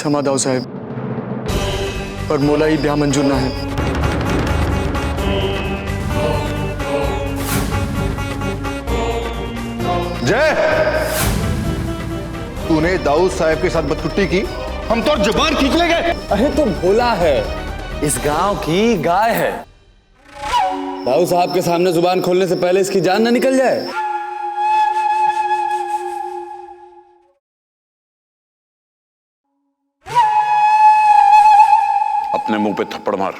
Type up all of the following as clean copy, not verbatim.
क्षमा दाऊ साहब, पर मोला ही ब्याह मंजूर ना है। जय, तूने दाऊद साहब के साथ बदकुट्टी की, हम तो जुबान खींच लेंगे। अरे तो भोला है, इस गांव की गाय है। दाऊद साहब के सामने जुबान खोलने से पहले इसकी जान ना निकल जाए। अपने मुंह पे थप्पड़ मार।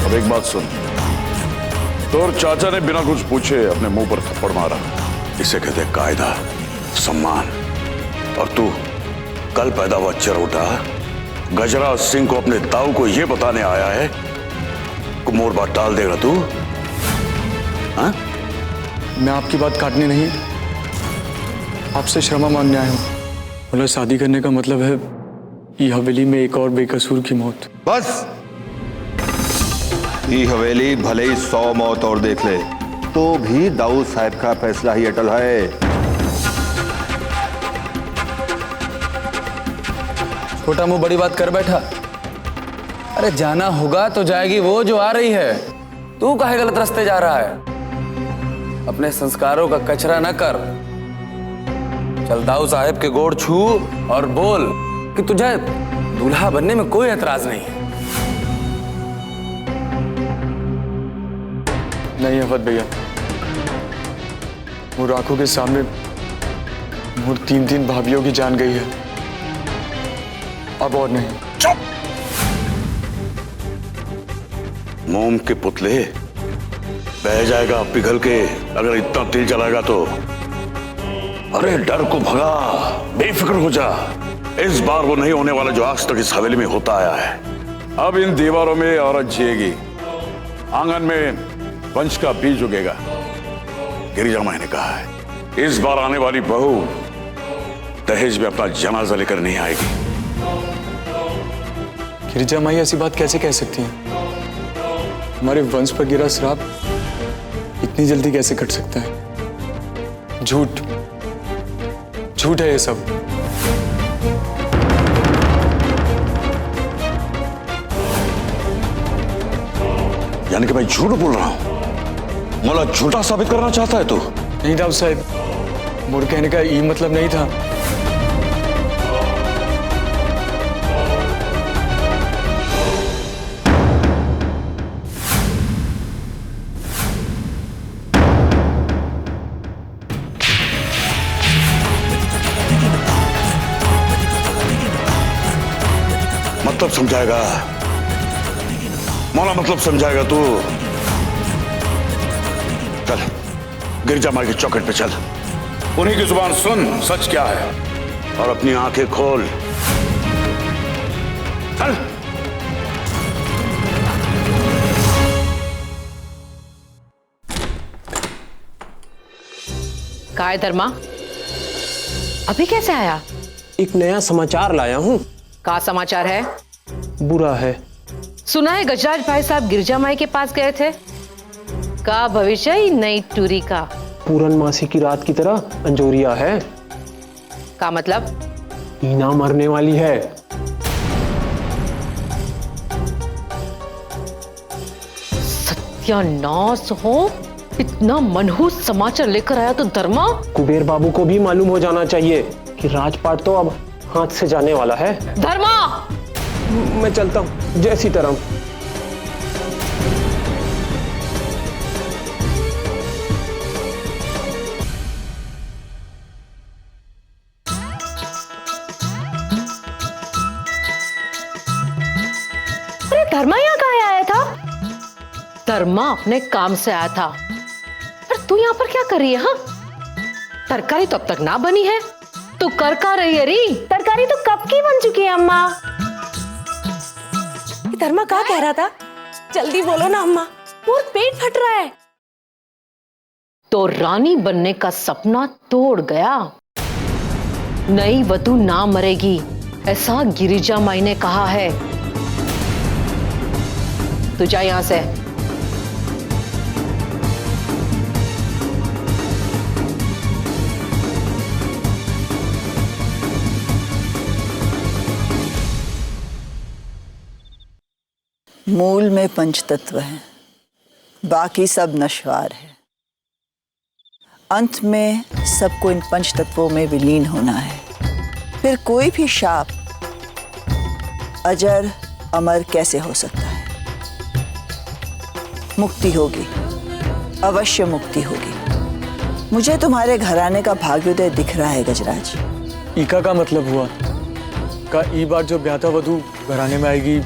अब एक बात सुन, तोर चाचा ने बिना कुछ पूछे अपने मुंह पर थप्पड़ मारा, इसे कहते कायदा, सम्मान। और तू कल पैदा हुआ चरोटा गजरा सिंह को अपने दाऊ को यह बताने आया है कि मोर बात टाल देगा तू? हाँ? मैं आपकी बात काटने नहीं, आपसे क्षमा मांगने आया हूँ। बोला शादी करने का मतलब है ये हवेली में एक और बेकसूर की मौत। बस, ये हवेली भले ही 100 मौत और देख ले, तो भी दाऊद साहब का फैसला ही अटल है। छोटा मुंह बड़ी बात कर बैठा। अरे जाना होगा तो जाएगी वो जो आ रही है। तू काहे गलत रास्ते जा रहा है? अपने संस्कारों का कचरा न कर। चल दाऊद साहब के गोड़ छू और बोल कि तुझे दूल्हा बनने में कोई एतराज नहीं है। नहीं अवध भैया, मोर आंखों के सामने मोर 3 भाभियों की जान गई है, अब और नहीं। चुप! मोम के पुतले बह जाएगा पिघल के अगर इतना तेल जलाएगा तो। अरे डर को भगा, बेफिक्र हो जा। इस बार वो नहीं होने वाला जो आज तक इस हवेली में होता आया है। अब इन दीवारों में औरत जिएगी, आंगन में वंश का बीज उगेगा। गिरिजा माई ने कहा है इस बार आने वाली बहू दहेज में अपना जनाजा लेकर नहीं आएगी। गिरिजा माई ऐसी बात कैसे कह सकती हैं? हमारे वंश पर गिरा श्राप इतनी जल्दी कैसे कट सकता है? झूठ, झूठ है ये सब। यानी कि मैं झूठ बोल रहा हूं? मोला झूठा साबित करना चाहता है तू? नहीं दाऊद साहब, मोर कहने का ये मतलब नहीं था। मतलब समझाएगा मौला, मतलब समझाएगा तू? चल गिरजा माई की चौखट पे चल, उन्हीं की जुबान सुन सच क्या है, और अपनी आंखें खोल। चल। काय धर्मा, अभी कैसे आया? एक नया समाचार लाया हूँ। का समाचार है? बुरा है। सुना है गजराज भाई साहब गिरजा माई के पास गए थे। का भविष्य ही नई टूरी का? पूर्णमासी की रात की तरह अंजोरिया है। का मतलब? हीना मरने वाली है। सत्यानाश हो, इतना मनहूस समाचार लेकर आया तो धर्मा। कुबेर बाबू को भी मालूम हो जाना चाहिए कि राजपाट तो अब हाथ से जाने वाला है। धर्मा, मैं चलता हूँ। जय सीताराम। अरे धर्मा यहाँ कहाँ आया था? धर्मा अपने काम से आया था। पर तू यहाँ पर क्या कर रही है? हाँ, तरकारी तो अब तक ना बनी है, तू कर का रही है? री तरकारी तो कब की बन चुकी है अम्मा। धर्मा क्या कह रहा था? जल्दी बोलो ना अम्मा, पूरा पेट फट रहा है। तो रानी बनने का सपना तोड़ गया। नई वधू ना मरेगी, ऐसा गिरिजा माई ने कहा है। तू जा यहां से। मूल में पंच तत्व हैं, बाकी सब नश्वर है। अंत में सबको इन पंच तत्वों में विलीन होना है। फिर कोई भी शाप अजर अमर कैसे हो सकता है? मुक्ति होगी, अवश्य मुक्ति होगी। मुझे तुम्हारे घराने का भाग्योदय दिख रहा है गजराज। ईका का मतलब हुआ का ई बार जो ब्याहता वधू घराने में आएगी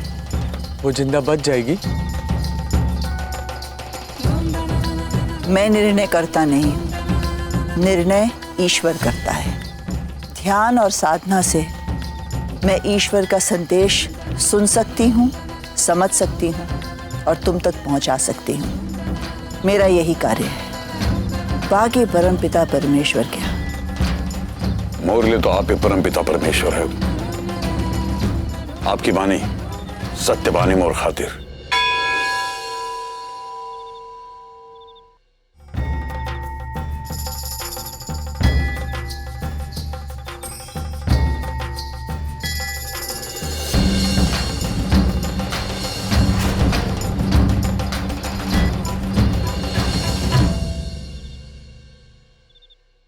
वो जिंदा बच जाएगी। मैं निर्णय करता नहीं, निर्णय ईश्वर करता है। ध्यान और साधना से मैं ईश्वर का संदेश सुन सकती हूँ, समझ सकती हूँ और तुम तक पहुँचा सकती हूँ। मेरा यही कार्य है। बाकी परम पिता परमेश्वर क्या? मोर लिए तो आप ही परम पिता परमेश्वर है। आपकी बानी सत्यबानी मोर खातिर।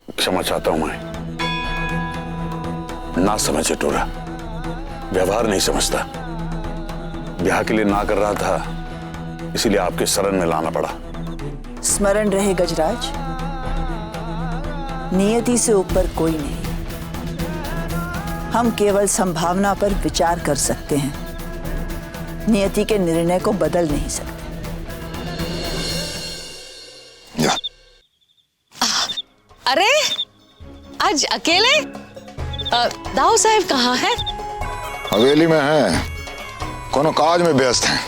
क्षमा चाहता हूं मैं, ना समझे टोरा, व्यवहार नहीं समझता। ब्याह के लिए ना कर रहा था, इसीलिए आपके शरण में लाना पड़ा। स्मरण रहे गजराज, नियति से ऊपर कोई नहीं। हम केवल संभावना पर विचार कर सकते हैं, नियति के निर्णय को बदल नहीं सकते। अरे आज अकेले? दाऊ साहब कहाँ है? हवेली में है, कोनो काज में व्यस्त हैं।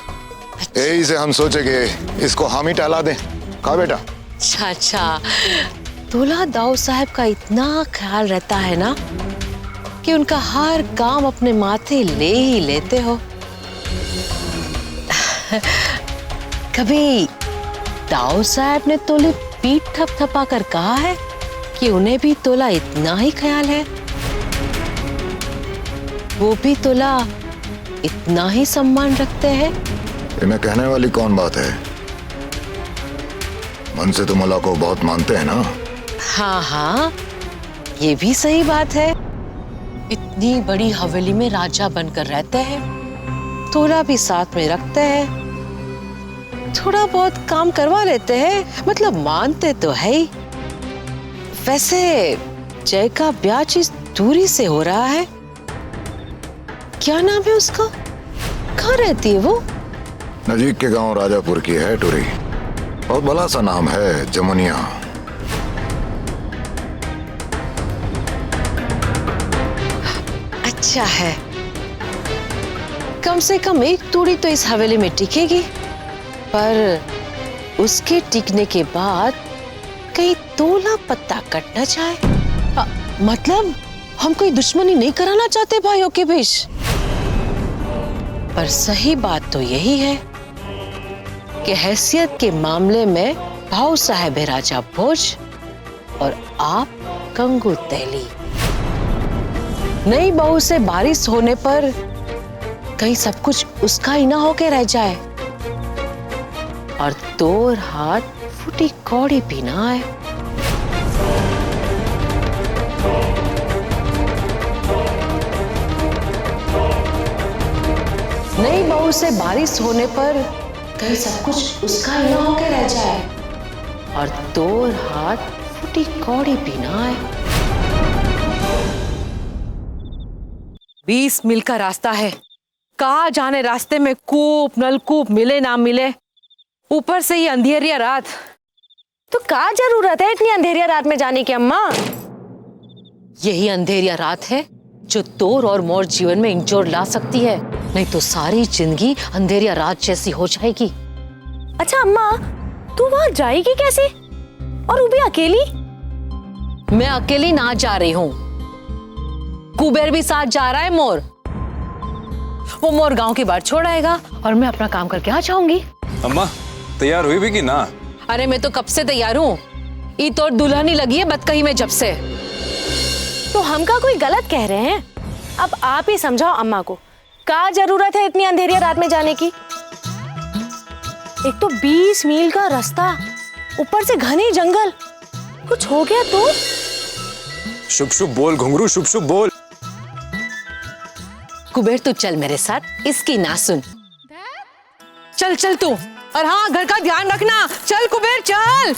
यही से हम सोचे कि इसको हम ही टहला दें। कहा बेटा? अच्छा अच्छा, दूल्हा दाऊ साहब का इतना ख्याल रहता है ना कि उनका हर काम अपने माथे ले ही लेते हो। कभी दाऊ साहब ने तोले पीठ थपथपा कर कहा है कि उन्हें भी तोला इतना ही ख्याल है? वो भी तोला इतना ही सम्मान रखते हैं? इन्हें कहने वाली कौन बात है? मन से तुम अल्लाह को बहुत मानते हैं ना? हाँ हाँ, ये भी सही बात है। इतनी बड़ी हवेली में राजा बनकर रहते हैं, तोला भी साथ में रखते हैं, थोड़ा बहुत काम करवा लेते हैं, मतलब मानते तो है ही। वैसे जय का ब्याह चीज दूरी से हो रहा है, क्या नाम है उसका? कहाँ रहती है वो? नजीक के गांव राजापुर की है टूरी, बहुत भला सा नाम है, जमुनिया। अच्छा है, कम से कम एक तूड़ी तो इस हवेली में टिकेगी, पर उसके टिकने के बाद कहीं तोला पत्ता कट न जाए। मतलब हम कोई दुश्मनी नहीं कराना चाहते भाइयों के बीच, पर सही बात तो यही है कि हैसियत के मामले में भाऊ साहब है राजा भोज और आप गंगू तैली। नई बहू से बारिश होने पर कहीं सब कुछ उसका ही ना होके रह जाए और तोर हाथ फूटी कौड़ी भी ना आए। नई बहू से बारिश होने पर कहीं सब कुछ उसका ही ना होके रह जाए और तोर हाथ फूटी कौड़ी भी ना आए। 20 मील का रास्ता है, कहाँ जाने रास्ते में कूप नलकूप मिले ना मिले, ऊपर से ये अंधेरिया रात। तो क्या जरूरत है इतनी अंधेरिया रात में जाने की अम्मा? यही अंधेरिया रात है जो तोर और मोर जीवन में इंजोर ला सकती है, नहीं तो सारी जिंदगी अंधेरिया रात जैसी हो जाएगी। अच्छा अम्मा, तू वहां जाएगी कैसे और वो भी अकेली? मैं अकेली ना जा रही हूँ, कुबेर भी साथ जा रहा है। मोर वो मोर गांव की बात छोड़ आएगा और मैं अपना काम करके आ जाऊंगी। अम्मा तैयार हुई भी कि ना? अरे मैं तो कब से तैयार हूँ, ई तो दुल्हन ही लगी है बदकही में जब से। तो हम का कोई गलत कह रहे हैं? अब आप ही समझाओ अम्मा को, क्या जरूरत है इतनी अंधेरिया रात में जाने की? एक तो 20 मील का रास्ता, ऊपर से घने जंगल, कुछ हो गया तो? शुभ शुभ बोल घुंघरू, शुभ शुभ बोल। कुबेर तू चल मेरे साथ, इसकी ना सुन। चल चल तू, और हाँ घर का ध्यान रखना। चल कुबेर चल।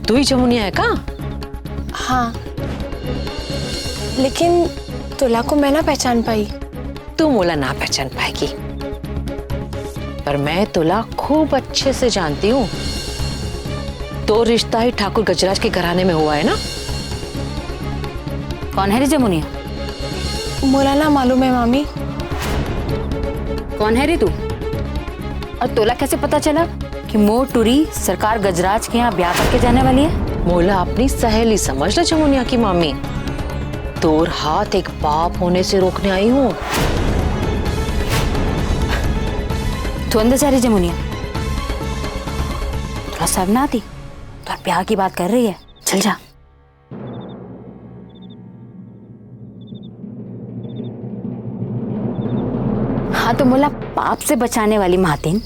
तू ही जमुनिया है का? हाँ, लेकिन तुला को मैं ना पहचान पाई। तू मोला ना पहचान पाएगी, पर मैं तुला खूब अच्छे से जानती हूँ। तो रिश्ता ही ठाकुर गजराज के घराने में हुआ है ना? कौन है रे जमुनिया? मोला ना मालूम है मामी। कौन है रे तू? और तोला कैसे पता चला कि मोर टूरी सरकार गजराज के यहाँ ब्याह करके जाने वाली है? मोला अपनी सहेली समझ ले जमुनिया की मामी। तोर हाथ एक बाप होने से रोकने आई हूँ। तू अंदर जा रही जमुनिया? थोड़ा शर्म ना आती? तो ब्याह की बात कर रही है, चल जा। हाँ तो मोला पाप से बचाने वाली महातिन,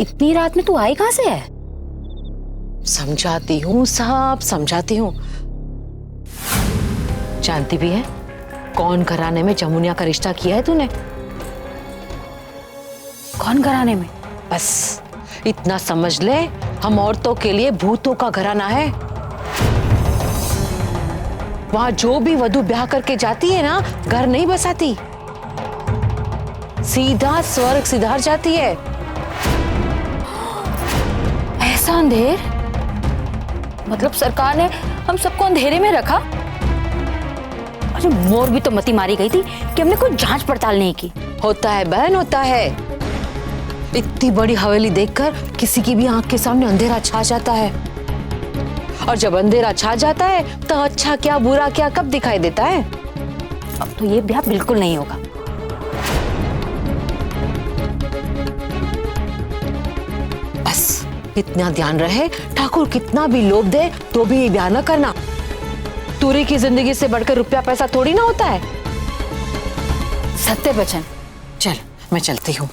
इतनी रात में तू आई कहाँ से है? समझाती हूँ, सब समझाती हूँ। जानती भी है कौन घराने में जमुनिया का रिश्ता किया है तूने? कौन घराने में? बस इतना समझ ले, हम औरतों के लिए भूतों का घराना है। वहां जो भी वधू ब्याह करके जाती है ना, घर नहीं बसाती, सीधा स्वर्ग सिधार जाती है। ऐसा अंधेर? मतलब सरकार ने हम सबको अंधेरे में रखा? अरे मोर भी तो मती मारी गई थी कि हमने कोई जांच पड़ताल नहीं की। होता है बहन, होता है। इतनी बड़ी हवेली देखकर किसी की भी आंख के सामने अंधेरा छा जाता है, और जब अंधेरा छा जाता है तो अच्छा क्या बुरा क्या कब दिखाई देता है। अब तो ये ब्याह बिल्कुल नहीं होगा। बस इतना ध्यान रहे, ठाकुर कितना भी लोभ दे तो भी ये ब्याह न करना। तुरी की जिंदगी से बढ़कर रुपया पैसा थोड़ी ना होता है। सत्य वचन। चल मैं चलती हूँ।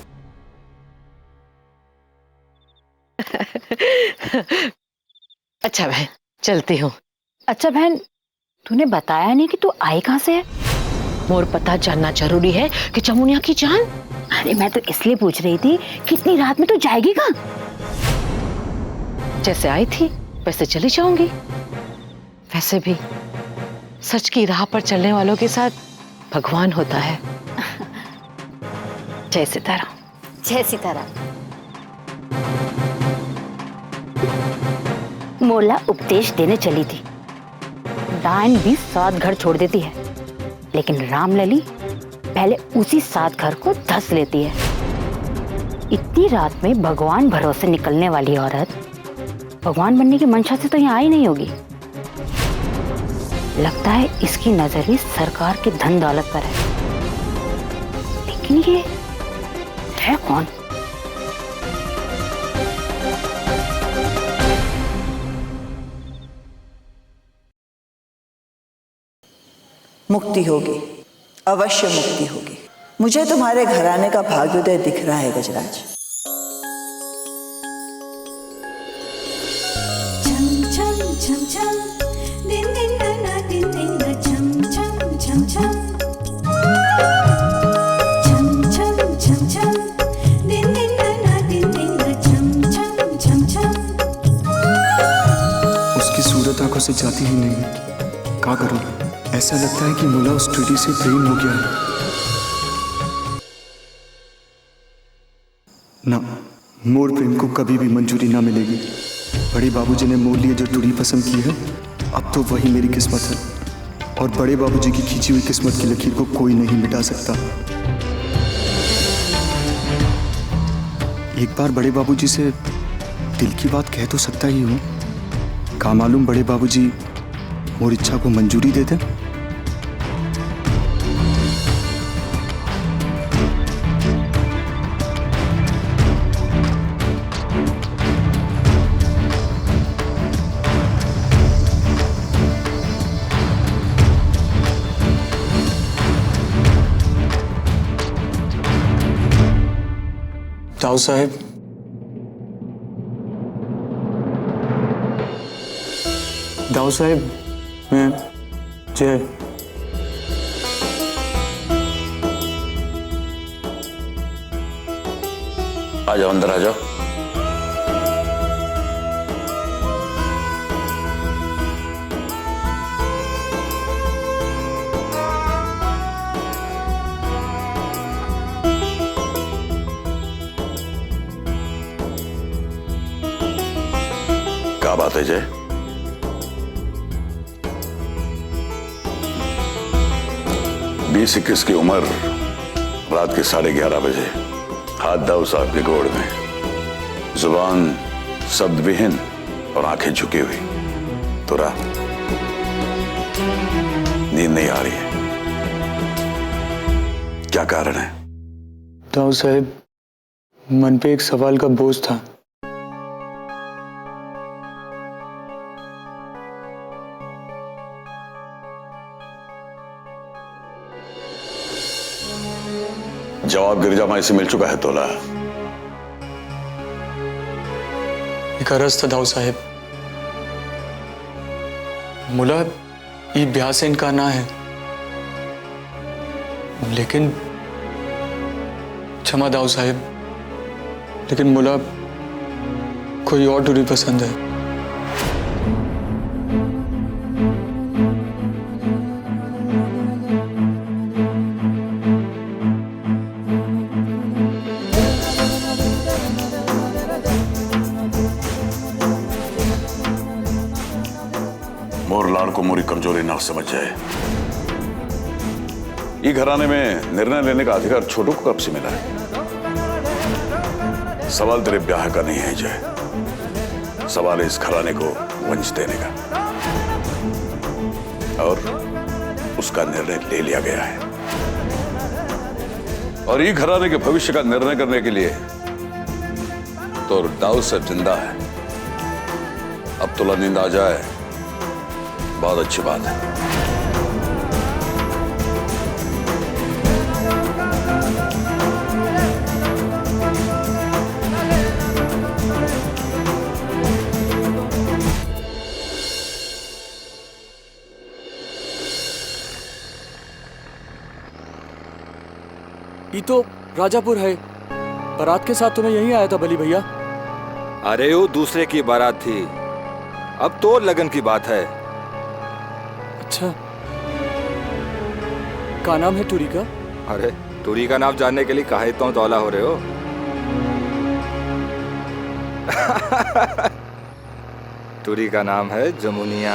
अच्छा बहन, चलती हूँ। अच्छा बहन, तूने बताया नहीं कि तू आई कहाँ से है? मोर पता जानना जरूरी है कि जमुनिया की जान। अरे मैं तो इसलिए पूछ रही थी कि इतनी रात में तू जाएगी कहाँ? जैसे आई थी वैसे चली जाऊंगी। वैसे भी सच की राह पर चलने वालों के साथ भगवान होता है। जय सीताराम। जय सीताराम। मोला उपदेश देने चली थी। डायन भी 7 घर छोड़ देती है, लेकिन रामलली पहले उसी 7 घर को धस लेती है। इतनी रात में भगवान भरोसे निकलने वाली औरत भगवान बनने की मंशा से तो यहाँ आई नहीं होगी। लगता है इसकी नजर ही सरकार के धन दौलत पर है। लेकिन ये है कौन? मुक्ति होगी, अवश्य मुक्ति होगी। मुझे तुम्हारे घराने का भाग्योदय दिख रहा है गजराज। उसकी सूरत आंखों से जाती ही नहीं है। क्या करूं? ऐसा लगता है कि मोला उस टूरी से प्रेम हो गया है। ना, मोर प्रेम को कभी भी मंजूरी ना मिलेगी। बड़े बाबूजी ने मोर लिए जो टूरी पसंद की है, अब तो वही मेरी किस्मत है, और बड़े बाबूजी की खींची हुई किस्मत की लकीर को कोई नहीं मिटा सकता। एक बार बड़े बाबूजी से दिल की बात कह तो सकता ही हूँ। का मालूम बड़े बाबूजी मोर इच्छा को मंजूरी दे दें। दाऊ साहब, दाऊ साहब, मैं जय। आ जाओ, अंदर आ जाओ। क्या बात है जय? बीस 21 की उम्र, रात के 11:30 बजे, हाथ दाऊ साहब के गोड़ में, जुबान शब्द विहीन और आंखें झुकी हुई। तुरा नींद नहीं आ रही है, क्या कारण है? दाऊ साहब, मन पे एक सवाल का बोझ था। जवाब गिरिजा माई से मिल चुका है तोला। एक अर्ज था दाऊ साहब, मुला ई ब्याह से इनका ना है, लेकिन क्षमा दाऊ साहब, लेकिन मुला कोई और टूरी पसंद है। मोर लाड़ को मोरी कमजोरी ना समझ जाए। ये घराने में निर्णय लेने का अधिकार छोटू को कब से मिला है? सवाल तेरे ब्याह का नहीं है जय, सवाल इस घराने को वंश देने का, और उसका निर्णय ले लिया गया है। और ये घराने के भविष्य का निर्णय करने के लिए तो दाऊ साहब जिंदा है। अब तुला नींद आ जाए, बहुत अच्छी बात है। ये तो राजापुर है, बारात के साथ तो मैं यहीं आया था बली भैया। अरे वो दूसरे की बारात थी, अब तो लगन की बात है। अच्छा, क्या नाम है टूरी का? अरे टूरी का नाम जानने के लिए काहे इतना दौला हो रहे हो? टूरी का नाम है जमुनिया।